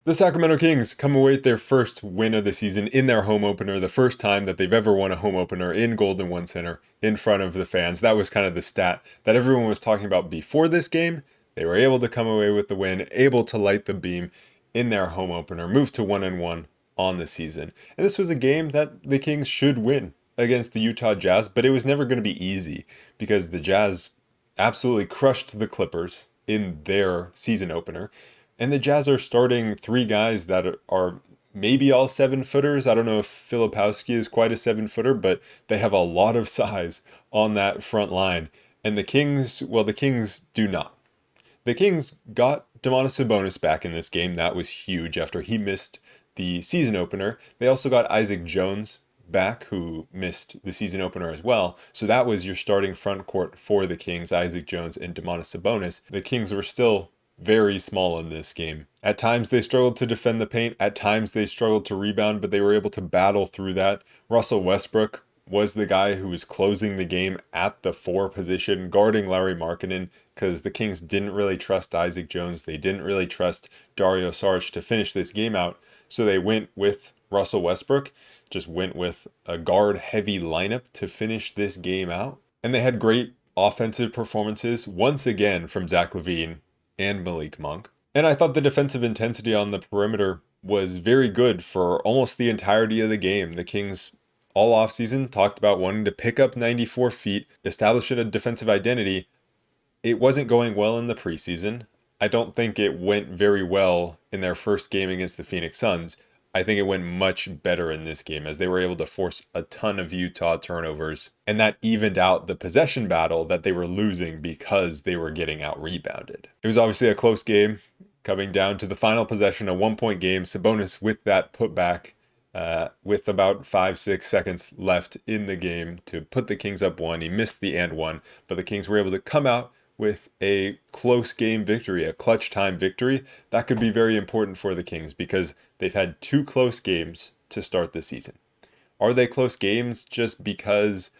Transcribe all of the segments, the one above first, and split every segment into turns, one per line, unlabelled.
The Sacramento Kings come away with their first win of the season in their home opener, the first time that they've ever won a home opener in Golden One Center in front of the fans. That was kind of the stat that everyone was talking about before this game. They were able to come away with the win, able to light the beam in their home opener, move to 1-1 on the season. And this was a game that the Kings should win against the Utah Jazz, but it was never going to be easy because the Jazz absolutely crushed the Clippers in their season opener. And the Jazz are starting three guys that are maybe all 7-footers. I don't know if Filipowski is quite a 7-footer, but they have a lot of size on that front line. And the Kings, well, the Kings do not. The Kings got Domantas Sabonis back in this game. That was huge after he missed the season opener. They also got Isaac Jones back, who missed the season opener as well. So that was your starting front court for the Kings, Isaac Jones and Domantas Sabonis. The Kings were still very small in this game. At times they struggled to defend the paint, at times they struggled to rebound, but they were able to battle through that. Russell Westbrook was the guy who was closing the game at the 4 position, guarding Larry Markkanen, because the Kings didn't really trust Isaac Jones. They didn't really trust Dario Saric to finish this game out. So they went with Russell Westbrook, just went with a guard-heavy lineup to finish this game out. And they had great offensive performances, once again from Zach LaVine and Malik Monk. And I thought the defensive intensity on the perimeter was very good for almost the entirety of the game. The Kings all offseason talked about wanting to pick up 94 feet, establish a defensive identity. It wasn't going well in the preseason. I don't think it went very well in their first game against the Phoenix Suns. I think it went much better in this game as they were able to force a ton of Utah turnovers, and that evened out the possession battle that they were losing because they were getting out rebounded. It was obviously a close game coming down to the final possession, a 1-point game. Sabonis with that putback with about 5-6 seconds left in the game to put the Kings up 1. He missed the and 1, but the Kings were able to come out with a close game victory, a clutch time victory. That could be very important for the Kings because they've had 2 close games to start the season. Are they close games just because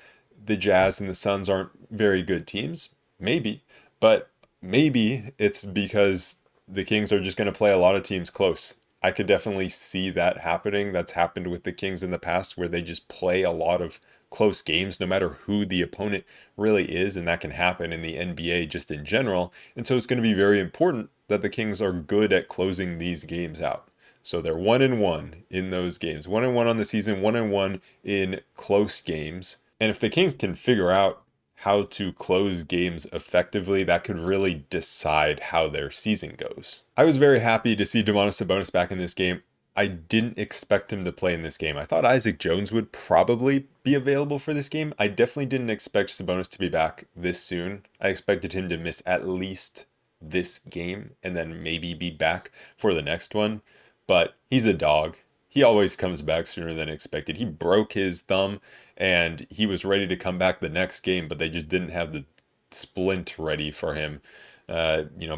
the Jazz and the Suns aren't very good teams? Maybe, but maybe it's because the Kings are just going to play a lot of teams close. I could definitely see that happening. That's happened with the Kings in the past where they just play a lot of close games no matter who the opponent really is, and that can happen in the NBA just in general. And so it's going to be very important that the Kings are good at closing these games out. So they're 1-1 in those games, 1-1 on the season, 1-1 in close games. And if the Kings can figure out how to close games effectively, that could really decide how their season goes. I was very happy to see Domantas Sabonis back in this game. I didn't expect him to play in this game. I thought Isaac Jones would probably be available for this game. I definitely didn't expect Sabonis to be back this soon. I expected him to miss at least this game and then maybe be back for the next one. But he's a dog. He always comes back sooner than expected. He broke his thumb and he was ready to come back the next game, but they just didn't have the splint ready for him.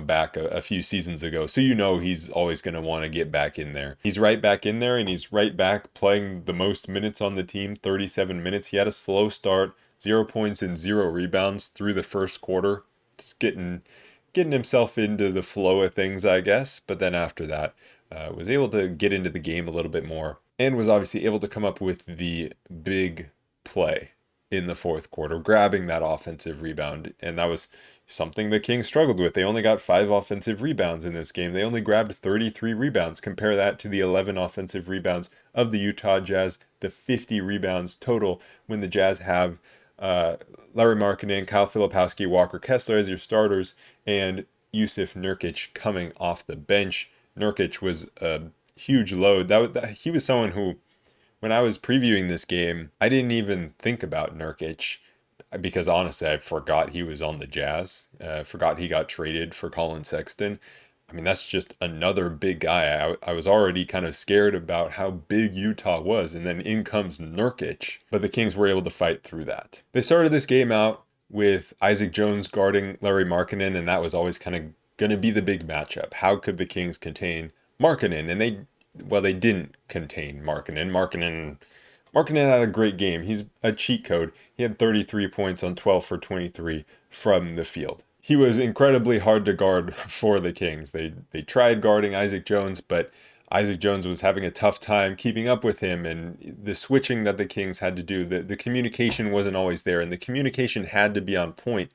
Back a few seasons ago. So he's always going to want to get back in there. He's right back in there, and he's right back playing the most minutes on the team, 37 minutes. He had a slow start, 0 points and 0 rebounds through the first quarter. Just getting himself into the flow of things, I guess. But then after that, was able to get into the game a little bit more and was obviously able to come up with the big play in the fourth quarter, grabbing that offensive rebound. And that was something the Kings struggled with. They only got 5 offensive rebounds in this game. They only grabbed 33 rebounds. Compare that to the 11 offensive rebounds of the Utah Jazz, the 50 rebounds total when the Jazz have Larry Markkanen, Kyle Filipowski, Walker Kessler as your starters, and Jusuf Nurkic coming off the bench. Nurkic was a huge load. He was someone who, when I was previewing this game, I didn't even think about Nurkic because honestly, I forgot he was on the Jazz. Forgot he got traded for Colin Sexton. I mean, that's just another big guy. I was already kind of scared about how big Utah was, and then in comes Nurkic. But the Kings were able to fight through that. They started this game out with Isaac Jones guarding Larry Markkanen, and that was always kind of going to be the big matchup. How could the Kings contain Markkanen? And they didn't contain Markkanen. Markkanen had a great game. He's a cheat code. He had 33 points on 12 for 23 from the field. He was incredibly hard to guard for the Kings. They tried guarding Isaac Jones, but Isaac Jones was having a tough time keeping up with him, and the switching that the Kings had to do, the communication wasn't always there, and the communication had to be on point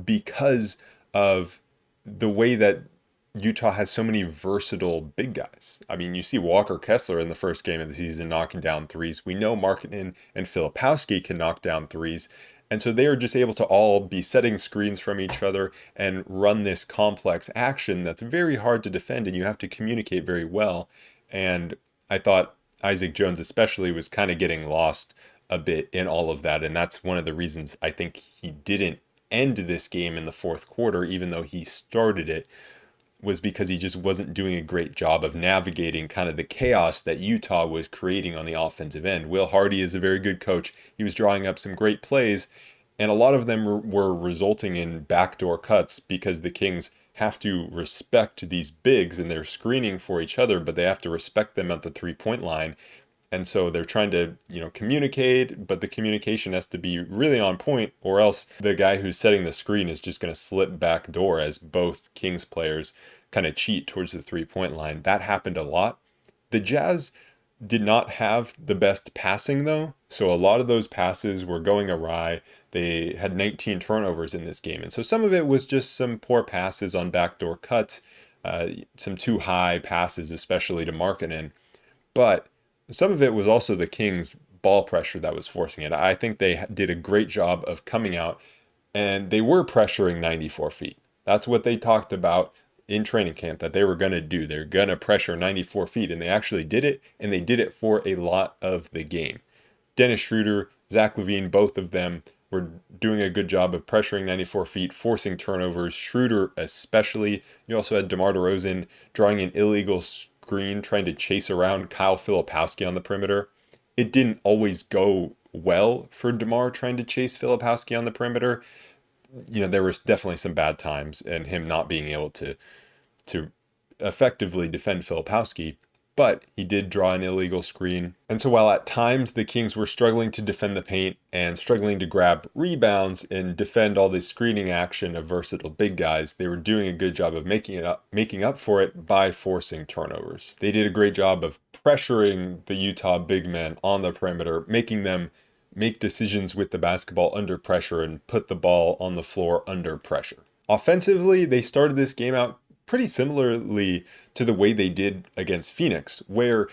because of the way that Utah has so many versatile big guys. I mean, you see Walker Kessler in the first game of the season knocking down threes. We know Markkanen and Filipowski can knock down threes. And so they are just able to all be setting screens from each other and run this complex action that's very hard to defend, and you have to communicate very well. And I thought Isaac Jones especially was kind of getting lost a bit in all of that. And that's one of the reasons I think he didn't end this game in the fourth quarter, even though he started it, was because he just wasn't doing a great job of navigating kind of the chaos that Utah was creating on the offensive end. Will Hardy is a very good coach. He was drawing up some great plays, and a lot of them were resulting in backdoor cuts because the Kings have to respect these bigs and they're screening for each other, but they have to respect them at the 3-point line. And so they're trying to, communicate, but the communication has to be really on point, or else the guy who's setting the screen is just going to slip back door as both Kings players kind of cheat towards the 3-point line. That happened a lot. The Jazz did not have the best passing though, so a lot of those passes were going awry. They had 19 turnovers in this game, and so some of it was just some poor passes on backdoor cuts, some too high passes, especially to Markkanen. But some of it was also the Kings' ball pressure that was forcing it. I think they did a great job of coming out, and they were pressuring 94 feet. That's what they talked about in training camp that they were going to do. They're going to pressure 94 feet, and they actually did it, and they did it for a lot of the game. Dennis Schroeder, Zach LaVine, both of them were doing a good job of pressuring 94 feet, forcing turnovers. Schroeder especially. You also had DeMar DeRozan drawing an illegal screen, trying to chase around Kyle Filipowski on the perimeter. It didn't always go well for DeMar trying to chase Filipowski on the perimeter. There was definitely some bad times and him not being able to effectively defend Filipowski, but he did draw an illegal screen. And so while at times the Kings were struggling to defend the paint and struggling to grab rebounds and defend all this screening action of versatile big guys, they were doing a good job of making up for it by forcing turnovers. They did a great job of pressuring the Utah big men on the perimeter, making them make decisions with the basketball under pressure and put the ball on the floor under pressure. Offensively, they started this game out pretty similarly to the way they did against Phoenix, where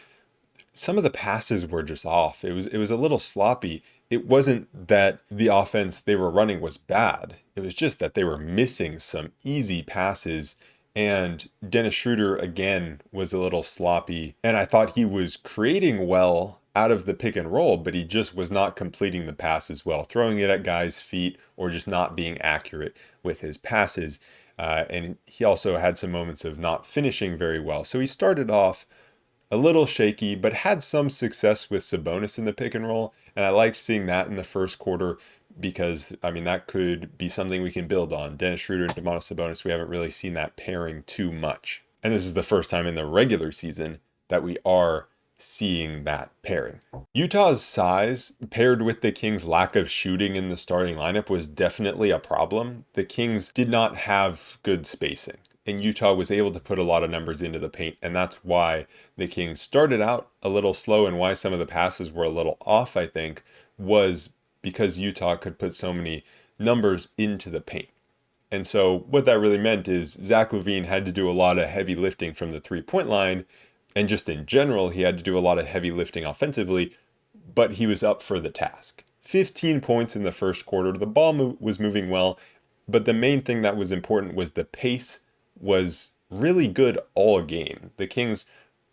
some of the passes were just off. It was a little sloppy. It wasn't that the offense they were running was bad. It was just that they were missing some easy passes, and Dennis Schroeder again was a little sloppy, and I thought he was creating well out of the pick and roll, but he just was not completing the passes well, throwing it at guys' feet or just not being accurate with his passes. And he also had some moments of not finishing very well. So he started off a little shaky, but had some success with Sabonis in the pick and roll. And I liked seeing that in the first quarter because, that could be something we can build on. Dennis Schroeder and Domantas Sabonis, we haven't really seen that pairing too much. And this is the first time in the regular season that we are seeing that pairing. Utah's size paired with the Kings' lack of shooting in the starting lineup was definitely a problem. The Kings did not have good spacing, and Utah was able to put a lot of numbers into the paint, and that's why the Kings started out a little slow and why some of the passes were a little off, I think, was because Utah could put so many numbers into the paint. And so what that really meant is Zach LaVine had to do a lot of heavy lifting from the 3-point line. And just in general, he had to do a lot of heavy lifting offensively, but he was up for the task. 15 points in the first quarter. The ball was moving well, but the main thing that was important was the pace was really good all game. The Kings,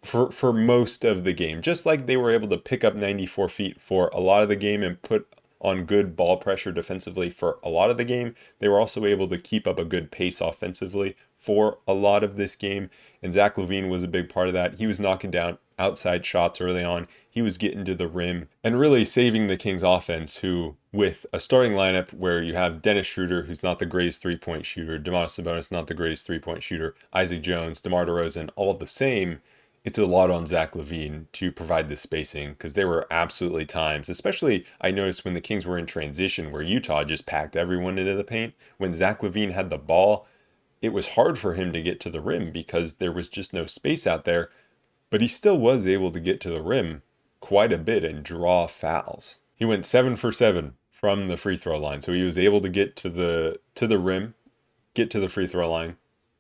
for most of the game, just like they were able to pick up 94 feet for a lot of the game and put on good ball pressure defensively for a lot of the game, they were also able to keep up a good pace offensively for a lot of this game, and Zach LaVine was a big part of that. He was knocking down outside shots early on. He was getting to the rim and really saving the Kings offense, who, with a starting lineup where you have Dennis Schroeder, who's not the greatest 3-point shooter, Domantas Sabonis, not the greatest 3-point shooter, Isaac Jones, DeMar DeRozan, all the same, it's a lot on Zach LaVine to provide this spacing, because there were absolutely times, especially I noticed when the Kings were in transition, where Utah just packed everyone into the paint. When Zach LaVine had the ball, it was hard for him to get to the rim because there was just no space out there. but he still was able to get to the rim quite a bit and draw fouls. He went 7 for 7 from the free throw line. So he was able to get to the rim, get to the free throw line,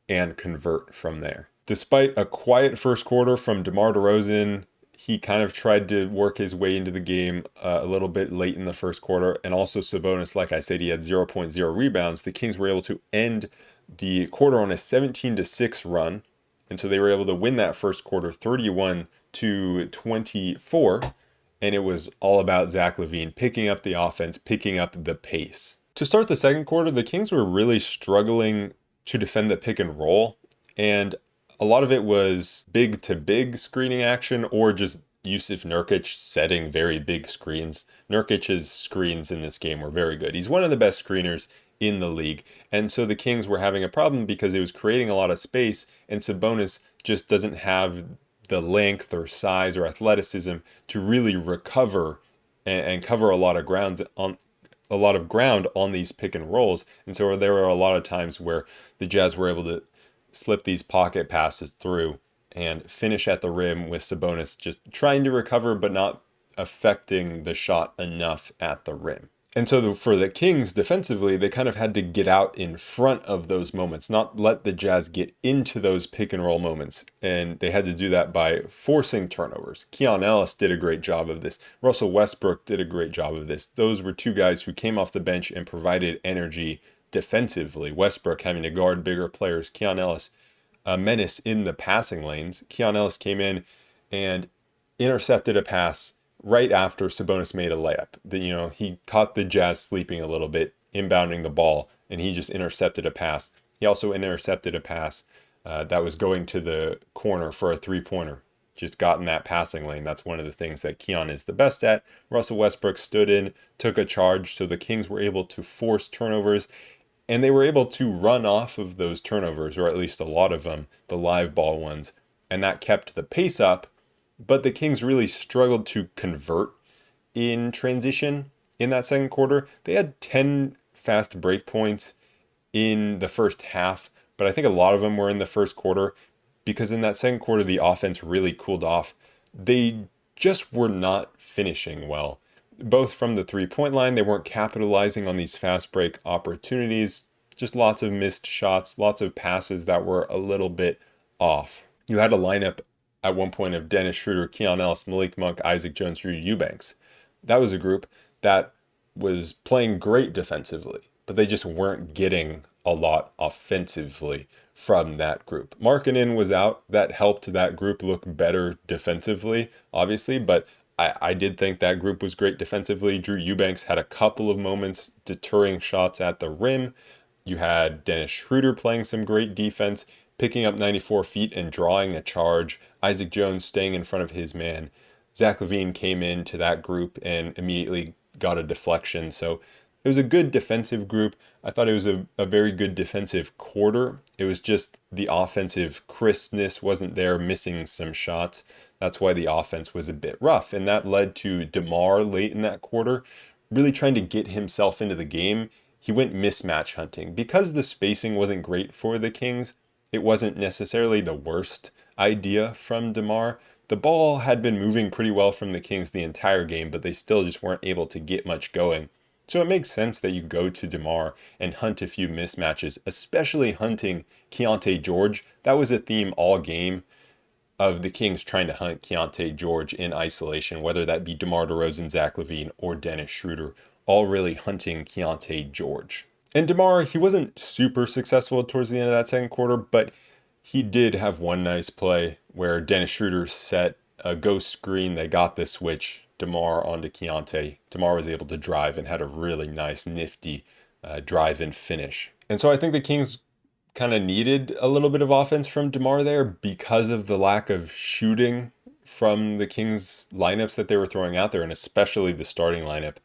and convert from there. Despite a quiet first quarter from DeMar DeRozan, he kind of tried to work his way into the game a little bit late in the first quarter. And also Sabonis, like I said, he had 0.0 rebounds. The Kings were able to end the quarter on a 17-6 run. And so they were able to win that first quarter 31-24. And it was all about Zach LaVine picking up the offense, picking up the pace. To start the second quarter, the Kings were really struggling to defend the pick and roll. And a lot of it was big to big screening action or just Yusuf Nurkic setting very big screens. Nurkic's screens in this game were very good. He's one of the best screeners in the league. And so the Kings were having a problem because it was creating a lot of space, and Sabonis just doesn't have the length or size or athleticism to really recover and cover a lot of ground on these pick and rolls. And so there were a lot of times where the Jazz were able to slip these pocket passes through and finish at the rim with Sabonis just trying to recover but not affecting the shot enough at the rim. And so for the Kings defensively, they kind of had to get out in front of those moments, not let the Jazz get into those pick and roll moments. And they had to do that by forcing turnovers. Keon Ellis did a great job of this. Russell Westbrook did a great job of this. Those were two guys who came off the bench and provided energy defensively. Westbrook having to guard bigger players. Keon Ellis, a menace in the passing lanes. Keon Ellis came in and intercepted a pass right after Sabonis made a layup. He caught the Jazz sleeping a little bit, inbounding the ball, and he just intercepted a pass. He also intercepted a pass that was going to the corner for a three-pointer. Just got in that passing lane. That's one of the things that Keon is the best at. Russell Westbrook stood in, took a charge, so the Kings were able to force turnovers, and they were able to run off of those turnovers, or at least a lot of them, the live ball ones, and that kept the pace up. But the Kings really struggled to convert in transition in that second quarter. They had 10 fast break points in the first half, but I think a lot of them were in the first quarter because in that second quarter, the offense really cooled off. They just were not finishing well. Both from the three-point line, they weren't capitalizing on these fast break opportunities. Just lots of missed shots, lots of passes that were a little bit off. You had a lineup at one point of Dennis Schroeder, Keon Ellis, Malik Monk, Isaac Jones, Drew Eubanks. That was a group that was playing great defensively, but they just weren't getting a lot offensively from that group. Markkanen was out. That helped that group look better defensively, obviously, but I did think that group was great defensively. Drew Eubanks had a couple of moments deterring shots at the rim. You had Dennis Schroeder playing some great defense, picking up 94 feet and drawing a charge. Isaac Jones staying in front of his man. Zach LaVine came into that group and immediately got a deflection. So it was a good defensive group. I thought it was a very good defensive quarter. It was just the offensive crispness wasn't there, missing some shots. That's why the offense was a bit rough. And that led to DeMar late in that quarter really trying to get himself into the game. He went mismatch hunting. Because the spacing wasn't great for the Kings, it wasn't necessarily the worst idea from DeMar. The ball had been moving pretty well from the Kings the entire game, but they still just weren't able to get much going. So it makes sense that you go to DeMar and hunt a few mismatches, especially hunting Keontae George. That was a theme all game of the Kings trying to hunt Keontae George in isolation, whether that be DeMar DeRozan, Zach LaVine, or Dennis Schroeder, all really hunting Keontae George. And DeMar, he wasn't super successful towards the end of that second quarter, but he did have one nice play where Dennis Schroeder set a ghost screen. They got the switch, DeMar onto Keontae. DeMar was able to drive and had a really nice, nifty drive and finish. And so I think the Kings kind of needed a little bit of offense from DeMar there because of the lack of shooting from the Kings lineups that they were throwing out there, and especially the starting lineup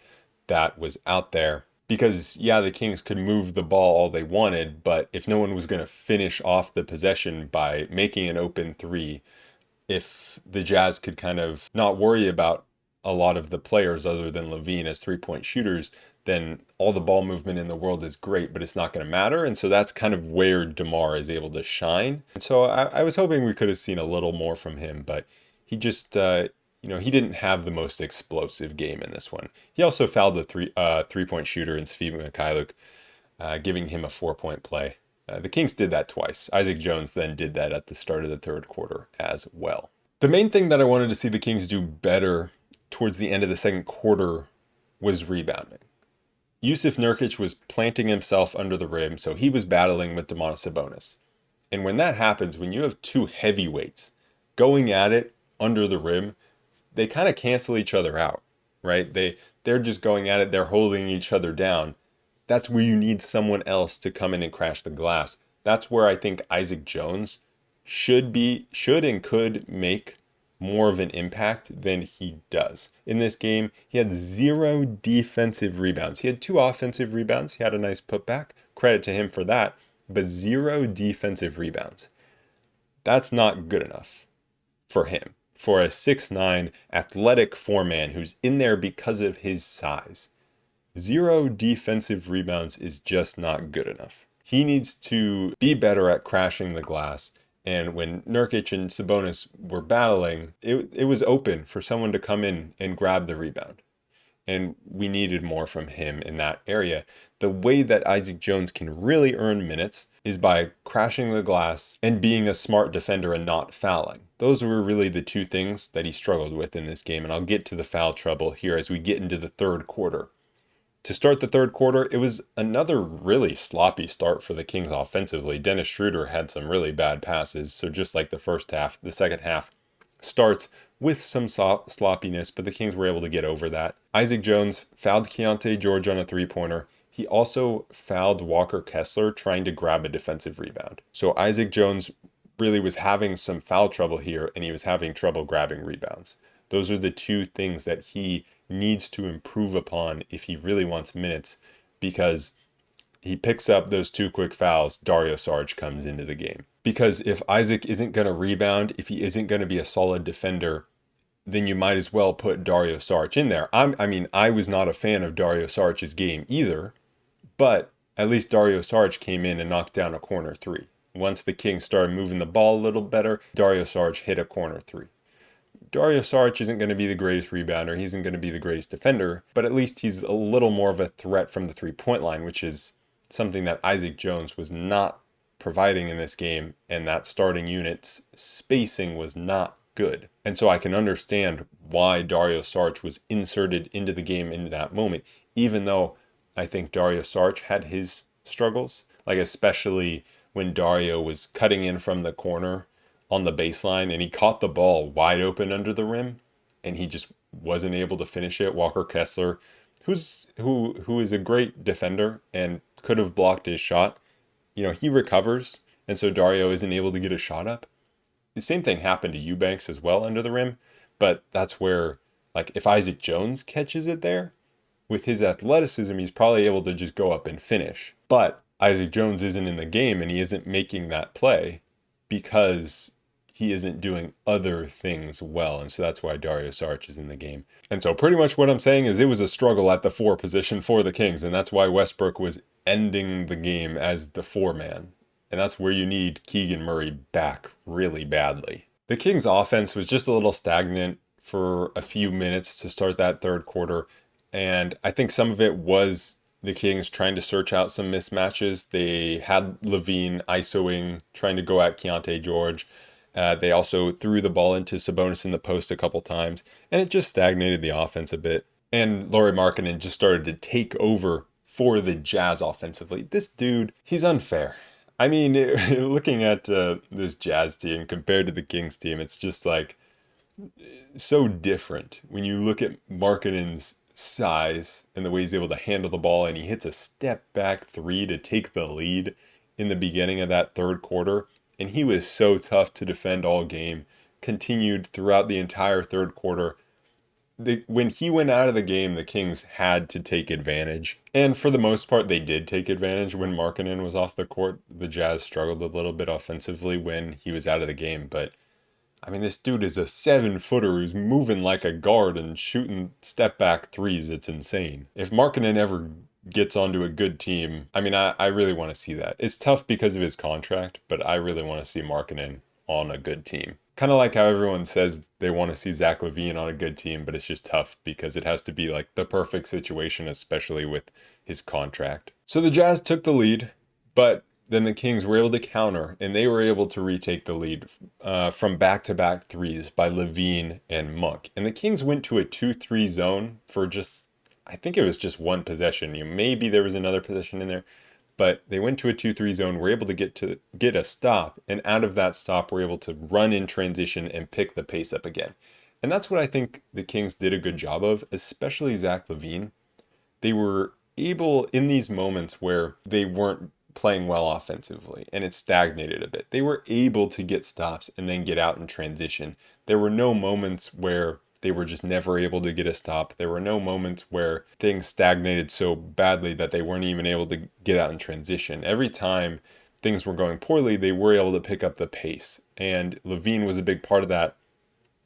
that was out there. Because, yeah, the Kings could move the ball all they wanted, but if no one was going to finish off the possession by making an open three, if the Jazz could kind of not worry about a lot of the players other than LaVine as three-point shooters, then all the ball movement in the world is great, but it's not going to matter. And so that's kind of where DeMar is able to shine. And so I was hoping we could have seen a little more from him, but he just, he didn't have the most explosive game in this one. He also fouled the three-point shooter in Svi Mikhailuk, giving him a 4-point play. The Kings did that twice. Isaac Jones then did that at the start of the third quarter as well. The main thing that I wanted to see the Kings do better towards the end of the second quarter was rebounding. Jusuf Nurkic was planting himself under the rim, so he was battling with Domantas Sabonis. And when that happens, when you have two heavyweights going at it under the rim, they kind of cancel each other out, right? They're just going at it, they're holding each other down. That's where you need someone else to come in and crash the glass. That's where I think Isaac Jones should and could make more of an impact than he does. In this game, he had 0 defensive rebounds. He had 2 offensive rebounds. He had a nice putback. Credit to him for that. But 0 defensive rebounds. That's not good enough for him. For a 6'9" athletic four-man who's in there because of his size. 0 defensive rebounds is just not good enough. He needs to be better at crashing the glass. And when Nurkic and Sabonis were battling, it was open for someone to come in and grab the rebound. And we needed more from him in that area. The way that Isaac Jones can really earn minutes is by crashing the glass and being a smart defender and not fouling. Those were really the 2 things that he struggled with in this game. And I'll get to the foul trouble here as we get into the third quarter. To start the third quarter, it was another really sloppy start for the Kings offensively. Dennis Schroeder had some really bad passes, so just like the first half, the second half starts with some sloppiness, but the Kings were able to get over that. Isaac Jones fouled Keontae George on a three-pointer. He also fouled Walker Kessler trying to grab a defensive rebound. So Isaac Jones really was having some foul trouble here, and he was having trouble grabbing rebounds. Those are the 2 things that he needs to improve upon if he really wants minutes, because he picks up those 2 quick fouls, Dario Saric comes into the game. Because if Isaac isn't going to rebound, if he isn't going to be a solid defender, then you might as well put Dario Saric in there. I was not a fan of Dario Saric's game either, but at least Dario Saric came in and knocked down a corner 3. Once the Kings started moving the ball a little better, Dario Saric hit a corner 3. Dario Saric isn't going to be the greatest rebounder. He isn't going to be the greatest defender, but at least he's a little more of a threat from the three-point line, which is something that Isaac Jones was not providing in this game, and that starting unit's spacing was not good. And so I can understand why Dario Saric was inserted into the game in that moment, even though I think Dario Saric had his struggles, like especially when Dario was cutting in from the corner on the baseline and he caught the ball wide open under the rim and he just wasn't able to finish it. Walker Kessler, who is a great defender and could have blocked his shot, he recovers, and so Dario isn't able to get a shot up. The same thing happened to Eubanks as well under the rim, but that's where, like, if Isaac Jones catches it there, with his athleticism, he's probably able to just go up and finish. But Isaac Jones isn't in the game and he isn't making that play because he isn't doing other things well. And so that's why Dario Saric is in the game. And so pretty much what I'm saying is it was a struggle at the 4 position for the Kings. And that's why Westbrook was ending the game as the 4-man. And that's where you need Keegan Murray back really badly. The Kings offense was just a little stagnant for a few minutes to start that third quarter. And I think some of it was the Kings trying to search out some mismatches. They had LaVine ISOing, trying to go at Keontae George. They also threw the ball into Sabonis in the post a couple times, and it just stagnated the offense a bit. And Lauri Markkanen just started to take over for the Jazz offensively. This dude, he's unfair. I mean, looking at this Jazz team compared to the Kings team, it's just like so different. When you look at Markkanen's size and the way he's able to handle the ball, and he hits a step back 3 to take the lead in the beginning of that third quarter. And he was so tough to defend all game, continued throughout the entire third quarter. When he went out of the game, the Kings had to take advantage. And for the most part, they did take advantage. When Markkanen was off the court, the Jazz struggled a little bit offensively when he was out of the game. But I mean, this dude is a 7-footer who's moving like a guard and shooting step back threes. It's insane. If Markkanen ever gets onto a good team, I mean, I really want to see that. It's tough because of his contract, but I really want to see Markkanen on a good team. Kind of like how everyone says they want to see Zach LaVine on a good team, but it's just tough because it has to be like the perfect situation, especially with his contract. So the Jazz took the lead, but then the Kings were able to counter, and they were able to retake the lead from back-to-back threes by LaVine and Monk. And the Kings went to a 2-3 zone for just, I think it was just one possession. Maybe there was another possession in there, but they went to a 2-3 zone, were able to get a stop, and out of that stop, were able to run in transition and pick the pace up again. And that's what I think the Kings did a good job of, especially Zach LaVine. They were able, in these moments where they weren't playing well offensively and it stagnated a bit, they were able to get stops and then get out in transition. There were no moments where they were just never able to get a stop. There were no moments where things stagnated so badly that they weren't even able to get out in transition. Every time things were going poorly, they were able to pick up the pace. And LaVine was a big part of that.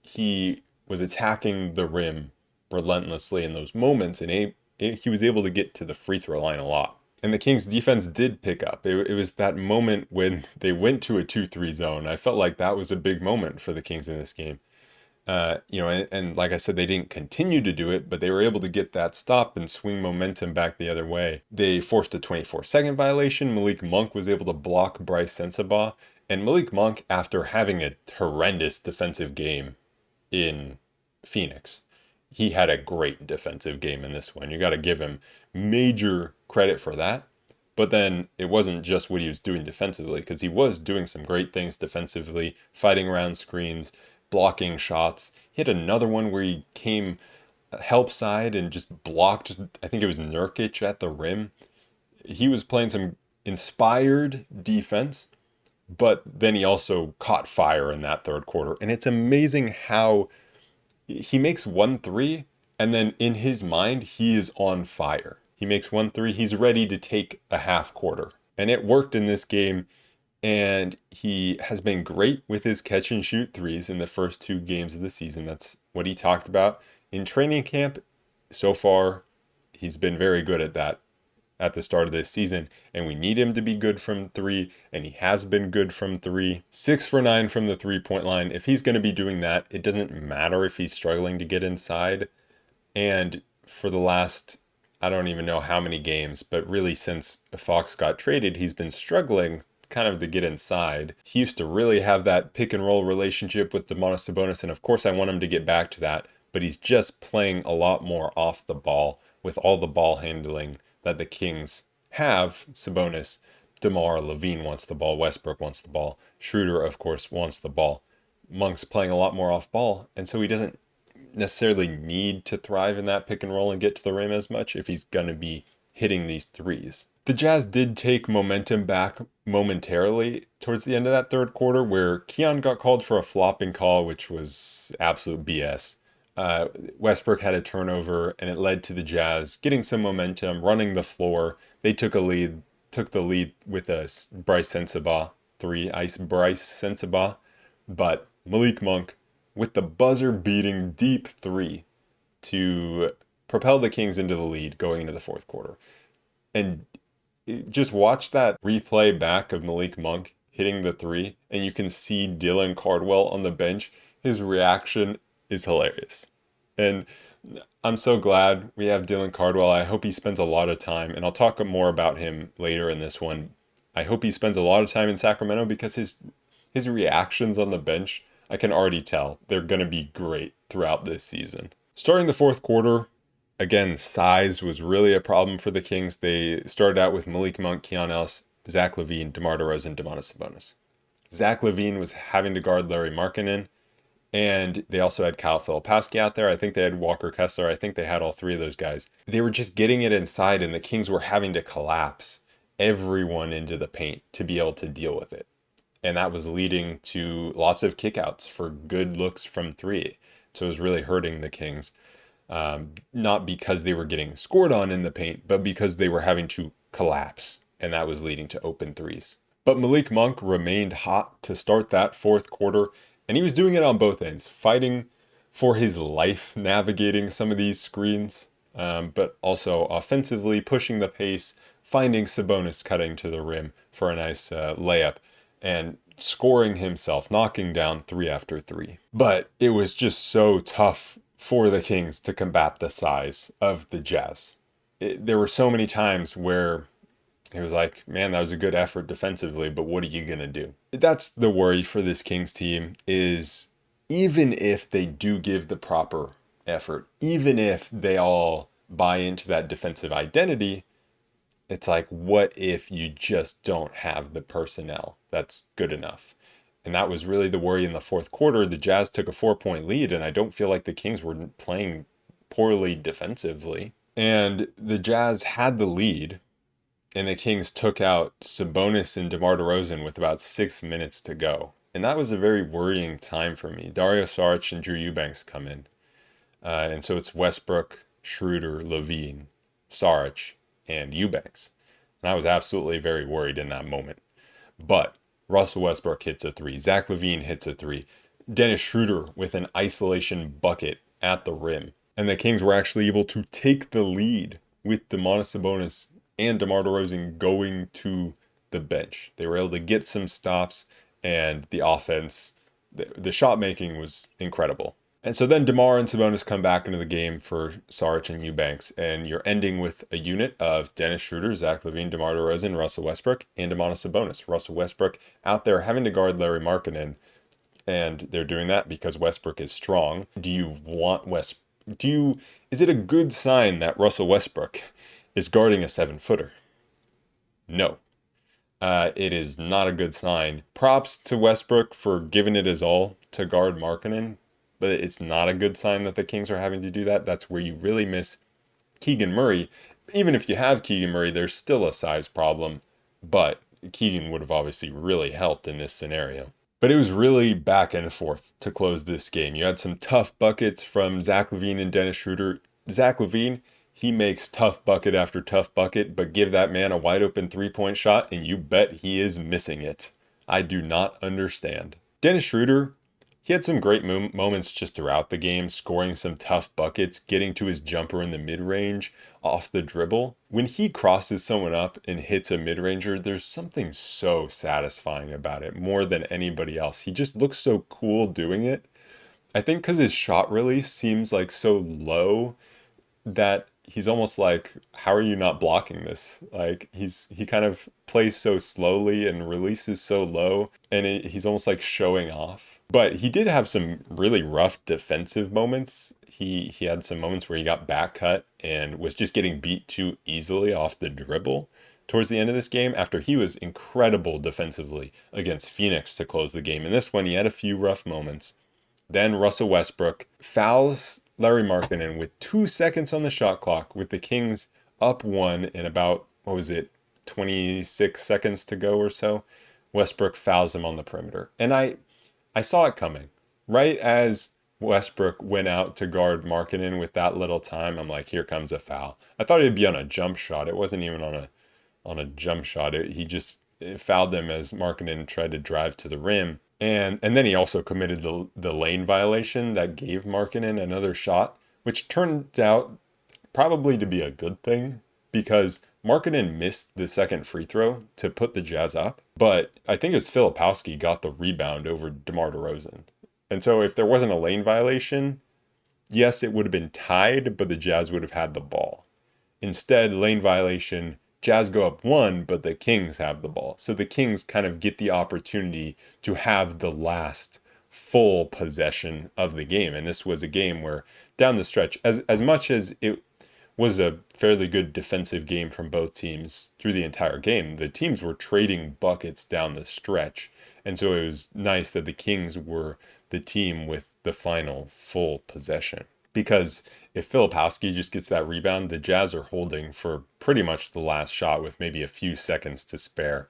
He was attacking the rim relentlessly in those moments, and he was able to get to the free throw line a lot. And the Kings defense did pick up. It was that moment when they went to a 2-3 zone. I felt like that was a big moment for the Kings in this game. And like I said, they didn't continue to do it, but they were able to get that stop and swing momentum back the other way. They forced a 24-second violation. Malik Monk was able to block Bryce Sensabaugh. And Malik Monk, after having a horrendous defensive game in Phoenix, he had a great defensive game in this one. You got to give him major credit for that. But then it wasn't just what he was doing defensively, because he was doing some great things defensively, fighting around screens, blocking shots. He had another one where he came help side and just blocked, I think it was Nurkic at the rim. He was playing some inspired defense, but then he also caught fire in that third quarter. And it's amazing how he makes 1 3, and then in his mind, he is on fire. He makes 1 3, he's ready to take a half quarter. And it worked in this game. And he has been great with his catch and shoot threes in the first 2 games of the season. That's what he talked about in training camp. So far, he's been very good at that at the start of this season. And we need him to be good from 3. And he has been good from 3. 6 for 9 from the 3-point line. If he's going to be doing that, it doesn't matter if he's struggling to get inside. And for the last, I don't even know how many games, but really since Fox got traded, he's been struggling kind of to get inside. He used to really have that pick and roll relationship with Domantas Sabonis, and of course I want him to get back to that, but he's just playing a lot more off the ball with all the ball handling that the Kings have. Sabonis, DeMar, LaVine wants the ball, Westbrook wants the ball, Schroeder of course wants the ball. Monk's playing a lot more off ball, and so he doesn't necessarily need to thrive in that pick and roll and get to the rim as much if he's going to be hitting these threes. The Jazz did take momentum back momentarily towards the end of that third quarter, where Keon got called for a flopping call, which was absolute BS. Westbrook had a turnover, and it led to the Jazz getting some momentum, running the floor. They took the lead with a Bryce Sensabaugh 3, Bryce Sensabaugh, but Malik Monk with the buzzer-beating deep 3 to propel the Kings into the lead going into the fourth quarter. And just watch that replay back of Malik Monk hitting the 3, and you can see Dylan Cardwell on the bench. His reaction is hilarious. And I'm so glad we have Dylan Cardwell. I hope he spends a lot of time, and I'll talk more about him later in this one. I hope he spends a lot of time in Sacramento, because his reactions on the bench, I can already tell they're going to be great throughout this season. Starting the fourth quarter, again, size was really a problem for the Kings. They started out with Malik Monk, Keon Ellis, Zach LaVine, DeMar DeRozan, Domantas Sabonis. Zach LaVine was having to guard Larry Markkanen, and they also had Kyle Filipowski out there. I think they had Walker Kessler. I think they had all 3 of those guys. They were just getting it inside, and the Kings were having to collapse everyone into the paint to be able to deal with it. And that was leading to lots of kickouts for good looks from 3. So it was really hurting the Kings. Not because they were getting scored on in the paint, but because they were having to collapse, and that was leading to open threes. But Malik Monk remained hot to start that fourth quarter, And he was doing it on both ends, fighting for his life, navigating some of these screens, but also offensively pushing the pace, finding Sabonis cutting to the rim for a nice layup, and scoring himself, knocking down three after three. But it was just so tough for the Kings to combat the size of the Jazz. There were so many times where it was like, man, that was a good effort defensively, but what are you going to do? That's the worry for this Kings team is even if they do give the proper effort, even if they all buy into that defensive identity, it's like, what if you just don't have the personnel that's good enough? And that was really the worry in the fourth quarter. The Jazz took a 4-point lead, and I don't feel like the Kings were playing poorly defensively. And the Jazz had the lead, and the Kings took out Sabonis and DeMar DeRozan with about 6 minutes to go. And that was a very worrying time for me. Dario Saric and Drew Eubanks come in. And so it's Westbrook, Schroeder, LaVine, Saric, and Eubanks. And I was absolutely very worried in that moment. But Russell Westbrook hits a three. Zach LaVine hits a three. Dennis Schroeder with an isolation bucket at the rim. And the Kings were actually able to take the lead with Domantas Sabonis and DeMar DeRozan going to the bench. They were able to get some stops, and the offense, the shot making was incredible. And so then DeMar and Sabonis come back into the game for Saric and Eubanks, and you're ending with a unit of Dennis Schroeder, Zach LaVine, DeMar DeRozan, Russell Westbrook, and Domantas Sabonis. Russell Westbrook out there having to guard Larry Markkinen, and they're doing that because Westbrook is strong. Do you want is it a good sign that Russell Westbrook is guarding a 7-footer? No. It is not a good sign. Props to Westbrook for giving it his all to guard Markkinen, but it's not a good sign that the Kings are having to do that. That's where you really miss Keegan Murray. Even if you have Keegan Murray, there's still a size problem, but Keegan would have obviously really helped in this scenario. But it was really back and forth to close this game. You had some tough buckets from Zach LaVine and Dennis Schroeder. Zach LaVine, he makes tough bucket after tough bucket, but give that man a wide open 3-point shot and you bet he is missing it. I do not understand. Dennis Schroeder, he had some great moments just throughout the game, scoring some tough buckets, getting to his jumper in the mid-range off the dribble. When he crosses someone up and hits a mid-ranger, there's something so satisfying about it more than anybody else. He just looks so cool doing it. I think because his shot release seems like so low that he's almost like, how are you not blocking this? Like he kind of plays so slowly and releases so low, and he's almost like showing off. But he did have some really rough defensive moments. He had some moments where he got back cut and was just getting beat too easily off the dribble towards the end of this game after he was incredible defensively against Phoenix to close the game. In this one, he had a few rough moments. Then Russell Westbrook fouls Larry Markkinen with 2 seconds on the shot clock with the Kings up one in about, 26 seconds to go or so. Westbrook fouls him on the perimeter. And I saw it coming. Right as Westbrook went out to guard Markkinen with that little time, I'm like, here comes a foul. I thought it'd be on a jump shot. It wasn't even on a jump shot. He just fouled him as Markkinen tried to drive to the rim. And then he also committed the lane violation that gave Markkinen another shot, which turned out probably to be a good thing because Markkinen missed the second free throw to put the Jazz up. But I think it's Filipowski got the rebound over DeMar DeRozan. And so if there wasn't a lane violation, yes, it would have been tied, but the Jazz would have had the ball. Instead, lane violation, Jazz go up one, but the Kings have the ball. So the Kings kind of get the opportunity to have the last full possession of the game. And this was a game where down the stretch, as much as it was a fairly good defensive game from both teams through the entire game, the teams were trading buckets down the stretch. And so it was nice that the Kings were the team with the final full possession. Because if Filipowski just gets that rebound, the Jazz are holding for pretty much the last shot with maybe a few seconds to spare.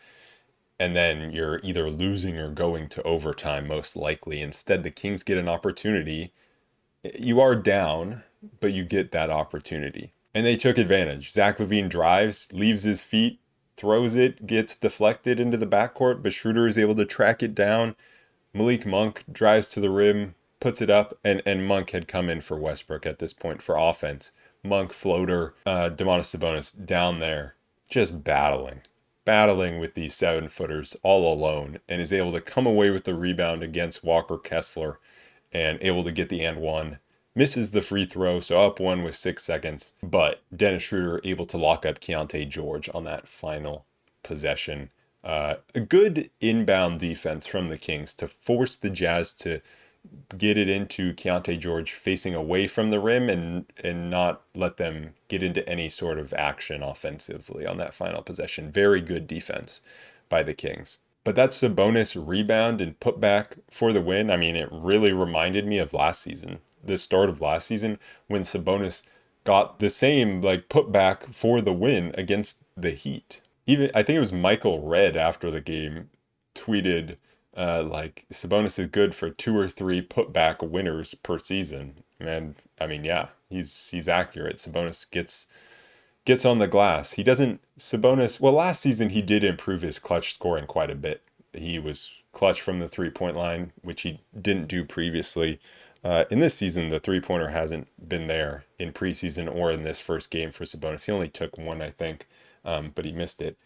And then you're either losing or going to overtime, most likely. Instead, the Kings get an opportunity. You are down, but you get that opportunity. And they took advantage. Zach LaVine drives, leaves his feet, throws it, gets deflected into the backcourt, but Schroeder is able to track it down, Malik Monk drives to the rim, puts it up, and Monk had come in for Westbrook at this point for offense. Monk floater, Domantas Sabonis down there, just battling with these 7-footers all alone, and is able to come away with the rebound against Walker Kessler and able to get the and one. Misses the free throw, so up one with 6 seconds. But Dennis Schroeder able to lock up Keontae George on that final possession. A good inbound defense from the Kings to force the Jazz to get it into Keontae George facing away from the rim and not let them get into any sort of action offensively on that final possession. Very good defense by the Kings. But that Sabonis rebound and putback for the win, I mean, it really reminded me of last season, the start of last season, when Sabonis got the same putback for the win against the Heat. Even I think it was Michael Redd after the game tweeted Sabonis is good for 2 or 3 putback winners per season. And I mean, yeah, he's accurate. Sabonis gets on the glass. Well, last season he did improve his clutch scoring quite a bit. He was clutch from the 3-point line, which he didn't do previously. In this season, the 3-pointer hasn't been there in preseason or in this first game for Sabonis. He only took one, I think, but he missed it.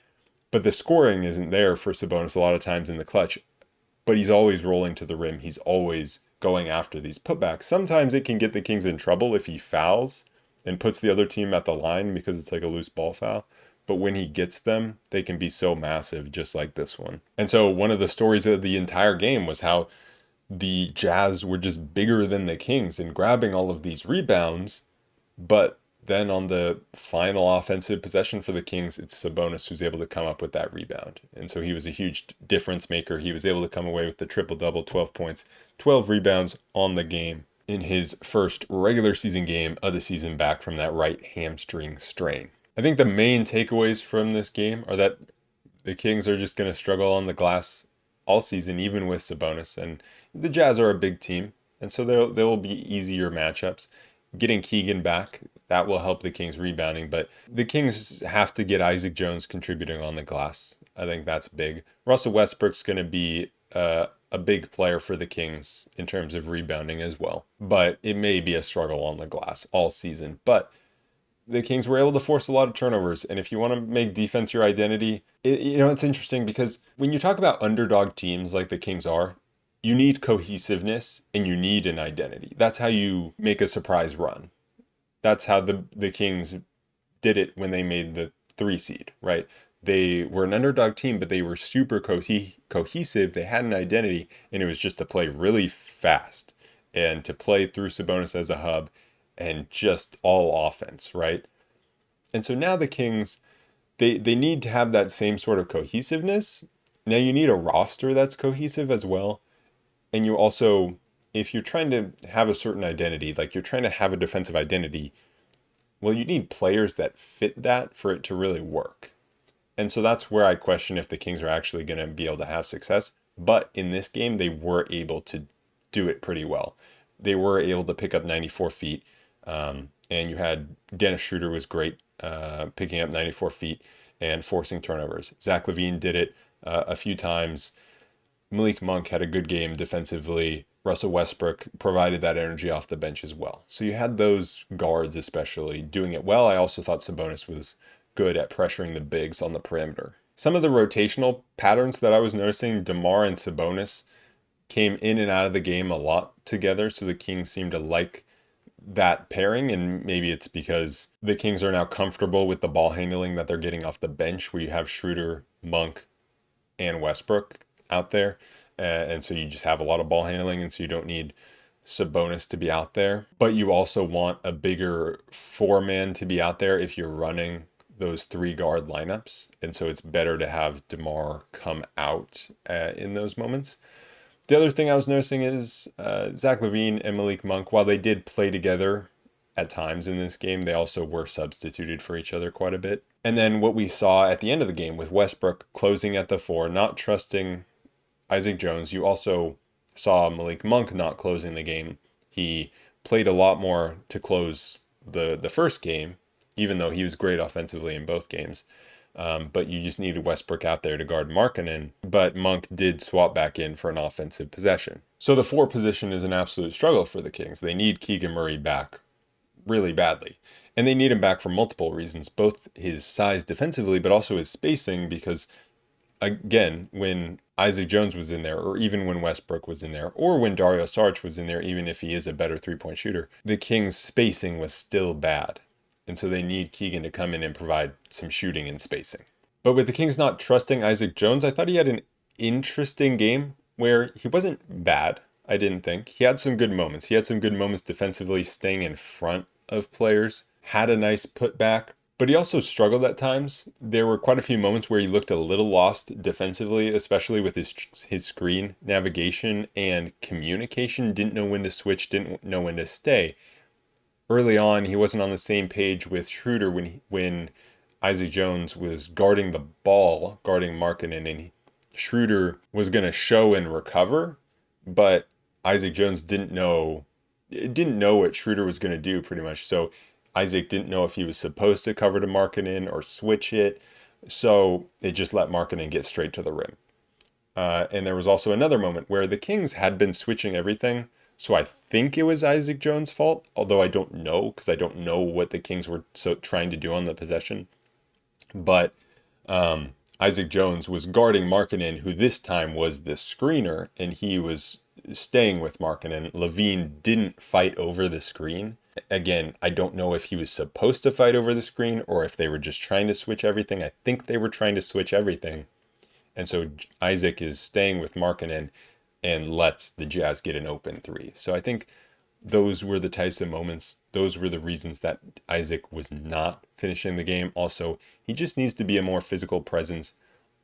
But the scoring isn't there for Sabonis a lot of times in the clutch, but he's always rolling to the rim. He's always going after these putbacks. Sometimes it can get the Kings in trouble if he fouls and puts the other team at the line because it's like a loose ball foul. But when he gets them, they can be so massive, just like this one. And so one of the stories of the entire game was how the Jazz were just bigger than the Kings and grabbing all of these rebounds. But then on the final offensive possession for the Kings, it's Sabonis who's able to come up with that rebound. And so he was a huge difference maker. He was able to come away with the triple-double, 12 points, 12 rebounds on the game in his first regular season game of the season back from that right hamstring strain. I think the main takeaways from this game are that the Kings are just going to struggle on the glass all season, even with Sabonis. And the Jazz are a big team, and so there will be easier matchups. Getting Keegan back, that will help the Kings rebounding, but the Kings have to get Isaac Jones contributing on the glass. I think that's big. Russell Westbrook's going to be a big player for the Kings in terms of rebounding as well, but it may be a struggle on the glass all season. But the Kings were able to force a lot of turnovers, and if you want to make defense your identity, it's interesting because when you talk about underdog teams like the Kings are, you need cohesiveness and you need an identity. That's how you make a surprise run. That's how the Kings did it when they made the 3 seed, right? They were an underdog team, but they were super cohesive. They had an identity, and it was just to play really fast and to play through Sabonis as a hub and just all offense, right? And so now the Kings, they need to have that same sort of cohesiveness. Now you need a roster that's cohesive as well. And you also, if you're trying to have a certain identity, like you're trying to have a defensive identity, well, you need players that fit that for it to really work. And so that's where I question if the Kings are actually going to be able to have success. But in this game, they were able to do it pretty well. They were able to pick up 94 feet. And you had Dennis Schroeder was great picking up 94 feet and forcing turnovers. Zach LaVine did it a few times. Malik Monk had a good game defensively. Russell Westbrook provided that energy off the bench as well. So you had those guards especially doing it well. I also thought Sabonis was good at pressuring the bigs on the perimeter. Some of the rotational patterns that I was noticing, DeMar and Sabonis came in and out of the game a lot together. So the Kings seemed to like that pairing, and maybe it's because the Kings are now comfortable with the ball handling that they're getting off the bench, where you have Schroeder, Monk, and Westbrook out there. And so you just have a lot of ball handling, and so you don't need Sabonis to be out there. But you also want a bigger 4-man to be out there if you're running those 3-guard lineups. And so it's better to have DeMar come out in those moments. The other thing I was noticing is Zach LaVine and Malik Monk, while they did play together at times in this game, they also were substituted for each other quite a bit. And then what we saw at the end of the game with Westbrook closing at the 4, not trusting Isaac Jones, you also saw Malik Monk not closing the game. He played a lot more to close the first game, even though he was great offensively in both games. But you just needed Westbrook out there to guard Markkanen. But Monk did swap back in for an offensive possession. So the 4 position is an absolute struggle for the Kings. They need Keegan Murray back really badly. And they need him back for multiple reasons, both his size defensively, but also his spacing, because again, when Isaac Jones was in there, or even when Westbrook was in there, or when Dario Saric was in there, even if he is a better three-point shooter, the Kings' spacing was still bad. And so they need Keegan to come in and provide some shooting and spacing. But with the Kings not trusting Isaac Jones, I thought he had an interesting game where he wasn't bad, I didn't think. He had some good moments. He had some good moments defensively, staying in front of players, had a nice putback, but he also struggled at times. There were quite a few moments where he looked a little lost defensively, especially with his screen navigation and communication. Didn't know when to switch, didn't know when to stay. Early on, he wasn't on the same page with Schroeder when Isaac Jones was guarding the ball, guarding Markkanen, and Schroeder was going to show and recover, but Isaac Jones didn't know what Schroeder was going to do pretty much. So Isaac didn't know if he was supposed to cover to Markkanen or switch it. So it just let Markkanen get straight to the rim. And there was also another moment where the Kings had been switching everything. So I think it was Isaac Jones' fault, although I don't know, because I don't know what the Kings were trying to do on the possession. But Isaac Jones was guarding Markkanen, who this time was the screener, and he was staying with Markkanen. LaVine didn't fight over the screen. Again, I don't know if he was supposed to fight over the screen or if they were just trying to switch everything. I think they were trying to switch everything. And so Isaac is staying with Markkanen and lets the Jazz get an open 3. So I think those were the types of moments, those were the reasons that Isaac was not finishing the game. Also, he just needs to be a more physical presence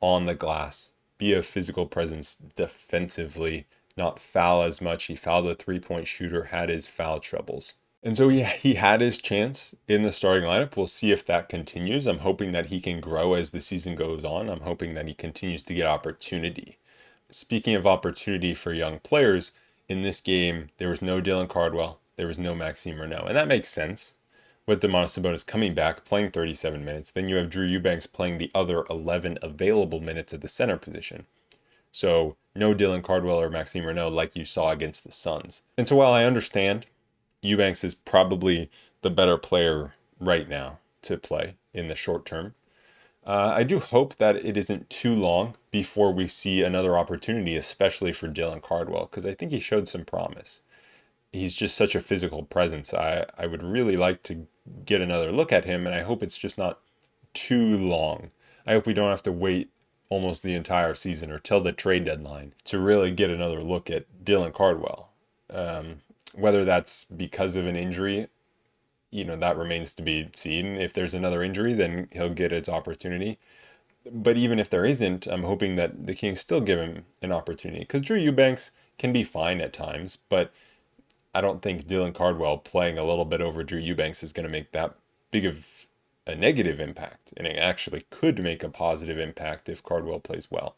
on the glass, be a physical presence defensively, not foul as much. He fouled a three-point shooter, had his foul troubles. And so he had his chance in the starting lineup. We'll see if that continues. I'm hoping that he can grow as the season goes on. I'm hoping that he continues to get opportunity. Speaking of opportunity for young players, in this game, there was no Dylan Cardwell. There was no Maxime Renaud. And that makes sense. With Domantas Sabonis coming back, playing 37 minutes. Then you have Drew Eubanks playing the other 11 available minutes at the center position. So no Dylan Cardwell or Maxime Renaud like you saw against the Suns. And so while I understand Eubanks is probably the better player right now to play in the short term, I do hope that it isn't too long before we see another opportunity, especially for Dylan Cardwell, because I think he showed some promise. He's just such a physical presence. I would really like to get another look at him, and I hope it's just not too long. I hope we don't have to wait almost the entire season or till the trade deadline to really get another look at Dylan Cardwell. Whether that's because of an injury, that remains to be seen. If there's another injury, then he'll get its opportunity. But even if there isn't, I'm hoping that the Kings still give him an opportunity. Because Drew Eubanks can be fine at times, but I don't think Dylan Cardwell playing a little bit over Drew Eubanks is going to make that big of a negative impact. And it actually could make a positive impact if Cardwell plays well.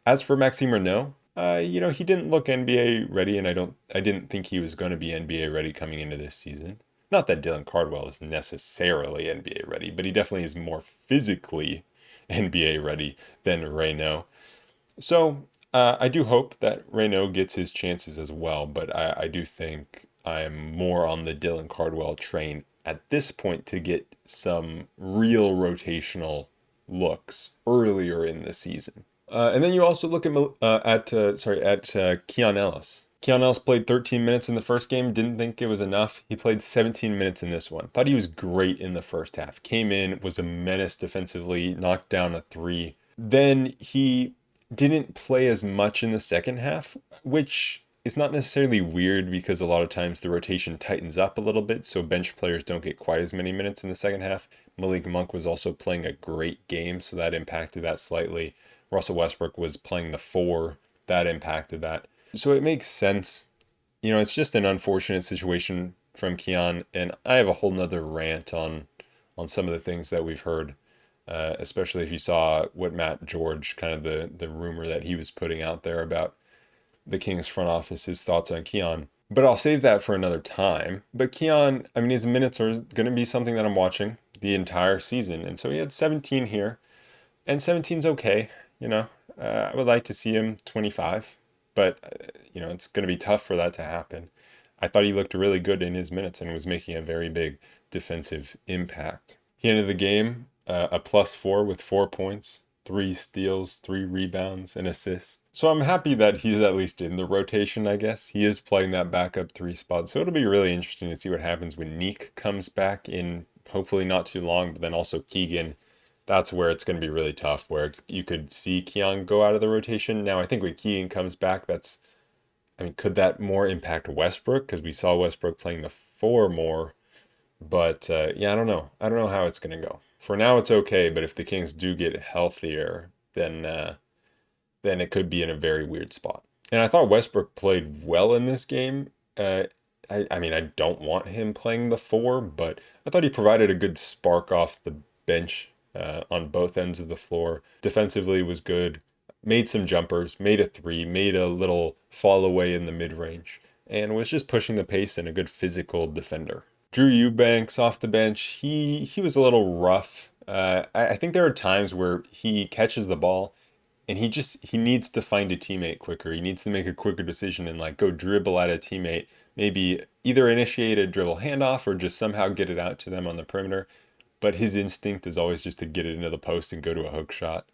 As for Maxime Renaud, he didn't look NBA ready, and I didn't think he was going to be NBA ready coming into this season. Not that Dylan Cardwell is necessarily NBA ready, but he definitely is more physically NBA ready than Renaud. So I do hope that Renaud gets his chances as well, but I do think I'm more on the Dylan Cardwell train at this point to get some real rotational looks earlier in the season. And then you also look at Keon Ellis. Keon Ellis played 13 minutes in the first game. Didn't think it was enough. He played 17 minutes in this one. Thought he was great in the first half. Came in, was a menace defensively, knocked down a 3. Then he didn't play as much in the second half, which is not necessarily weird because a lot of times the rotation tightens up a little bit, so bench players don't get quite as many minutes in the second half. Malik Monk was also playing a great game, so that impacted that slightly. Russell Westbrook was playing the 4. That impacted that. So it makes sense. It's just an unfortunate situation from Keon, and I have a whole nother rant on some of the things that we've heard, especially if you saw what Matt George, kind of the rumor that he was putting out there about the Kings front office, his thoughts on Keon. But I'll save that for another time. But Keon, his minutes are going to be something that I'm watching. the entire season. And so he had 17 here, and 17's okay. I would like to see him 25, but it's going to be tough for that to happen. I thought he looked really good in his minutes and was making a very big defensive impact. He ended the game a +4 with 4 points, 3 steals, 3 rebounds, and assists. So I'm happy that he's at least in the rotation, I guess. He is playing that backup 3 spot. So it'll be really interesting to see what happens when Neek comes back in hopefully not too long, but then also Keegan. That's where it's going to be really tough, where you could see Keon go out of the rotation. Now, I think when Keegan comes back, could that more impact Westbrook? Because we saw Westbrook playing the 4 more. But yeah, I don't know. I don't know how it's going to go. For now, it's okay. But if the Kings do get healthier, then it could be in a very weird spot. And I thought Westbrook played well in this game. I don't want him playing the 4, but I thought he provided a good spark off the bench on both ends of the floor. Defensively was good. Made some jumpers, made a 3, made a little fall away in the mid-range, and was just pushing the pace and a good physical defender. Drew Eubanks off the bench, he was a little rough. I think there are times where he catches the ball and he needs to find a teammate quicker. He needs to make a quicker decision and go dribble at a teammate. Maybe either initiate a dribble handoff or just somehow get it out to them on the perimeter. But his instinct is always just to get it into the post and go to a hook shot,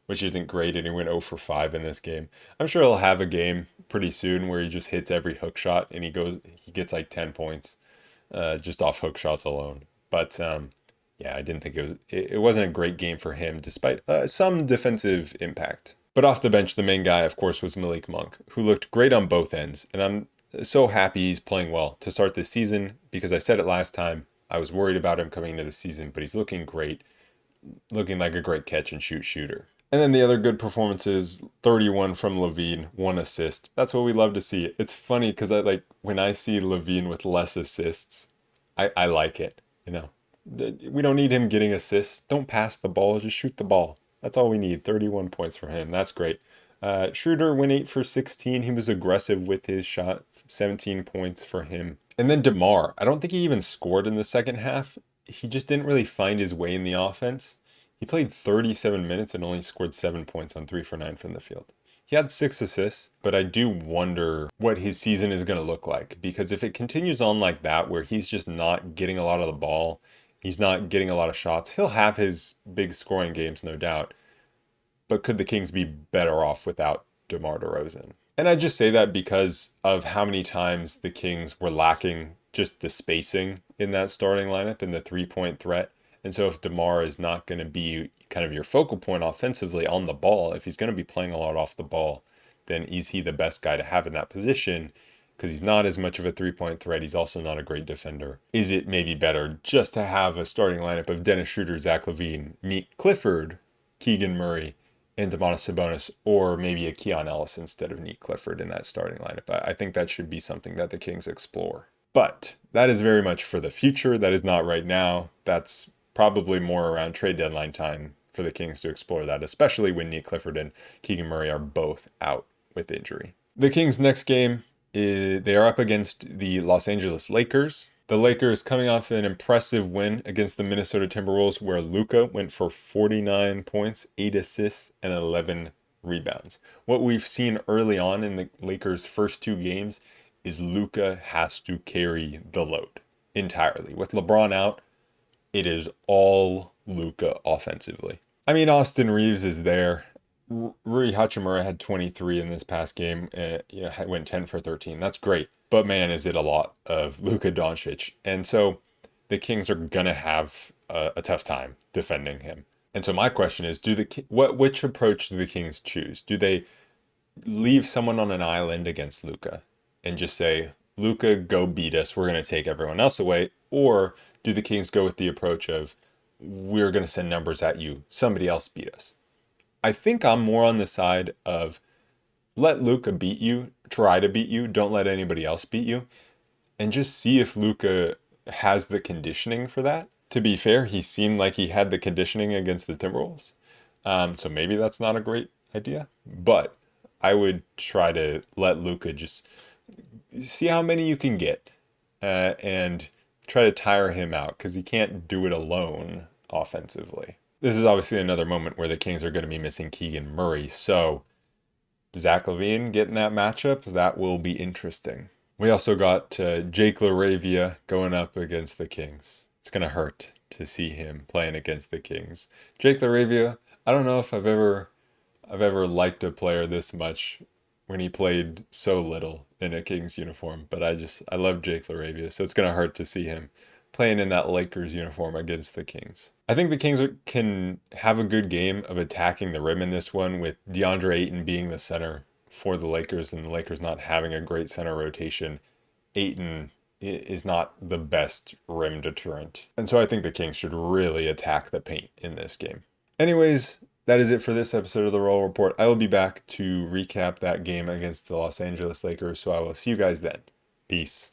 which isn't great, and he went 0 for 5 in this game. I'm sure he'll have a game pretty soon where he just hits every hook shot and he gets 10 points just off hook shots alone. But yeah, I didn't think it wasn't a great game for him, despite some defensive impact. But off the bench, the main guy, of course, was Malik Monk, who looked great on both ends. And I'm so happy he's playing well to start this season, because I said it last time, I was worried about him coming into the season, but he's looking great, looking like a great catch and shoot shooter. And then the other good performances, 31 from LaVine, 1 assist. That's what we love to see. It's funny because when I see LaVine with less assists, I like it. We don't need him getting assists. Don't pass the ball, just shoot the ball. That's all we need. 31 points for him. That's great. Schroeder went 8 for 16. He was aggressive with his shot. 17 points for him. And then DeMar, I don't think he even scored in the second half. He just didn't really find his way in the offense. He played 37 minutes and only scored 7 points on 3 for 9 from the field. He had 6 assists, but I do wonder what his season is going to look like, because if it continues on like that, where he's just not getting a lot of the ball, he's not getting a lot of shots, he'll have his big scoring games, no doubt. But could the Kings be better off without DeMar DeRozan? And I just say that because of how many times the Kings were lacking just the spacing in that starting lineup and the 3-point threat. And so if DeMar is not going to be kind of your focal point offensively on the ball, if he's going to be playing a lot off the ball, then is he the best guy to have in that position? Because he's not as much of a 3-point threat. He's also not a great defender. Is it maybe better just to have a starting lineup of Dennis Schroeder, Zach LaVine, Neek Clifford, Keegan Murray, and Domantas Sabonis, or maybe a Keon Ellis instead of Neek Clifford in that starting lineup? I think that should be something that the Kings explore. But that is very much for the future. That is not right now. That's probably more around trade deadline time for the Kings to explore that, especially when Neek Clifford and Keegan Murray are both out with injury. The Kings' next game, they are up against the Los Angeles Lakers. The Lakers coming off an impressive win against the Minnesota Timberwolves, where Luka went for 49 points, 8 assists, and 11 rebounds. What we've seen early on in the Lakers' first 2 games is Luka has to carry the load entirely. With LeBron out, it is all Luka offensively. Austin Reeves is there. Rui Hachimura had 23 in this past game. Went 10 for 13. That's great. But man, is it a lot of Luka Doncic. And so the Kings are going to have a tough time defending him. And so my question is, which approach do the Kings choose? Do they leave someone on an island against Luka and just say, Luka, go beat us, we're going to take everyone else away? Or do the Kings go with the approach of, we're going to send numbers at you, somebody else beat us? I think I'm more on the side of let Luka beat you, try to beat you, don't let anybody else beat you, and just see if Luka has the conditioning for that. To be fair, he seemed like he had the conditioning against the Timberwolves, so maybe that's not a great idea, but I would try to let Luka just see how many you can get, and try to tire him out because he can't do it alone offensively. This is obviously another moment where the Kings are going to be missing Keegan Murray, so Zach LaVine getting that matchup, that will be interesting. We also got Jake LaRavia going up against the Kings. It's going to hurt to see him playing against the Kings. Jake LaRavia, I don't know if I've ever liked a player this much when he played so little in a Kings uniform, but I love Jake LaRavia, so it's going to hurt to see him playing in that Lakers uniform against the Kings. I think the Kings can have a good game of attacking the rim in this one, with DeAndre Ayton being the center for the Lakers and the Lakers not having a great center rotation. Ayton is not the best rim deterrent. And so I think the Kings should really attack the paint in this game. Anyways, that is it for this episode of the Roll Report. I will be back to recap that game against the Los Angeles Lakers, so I will see you guys then. Peace.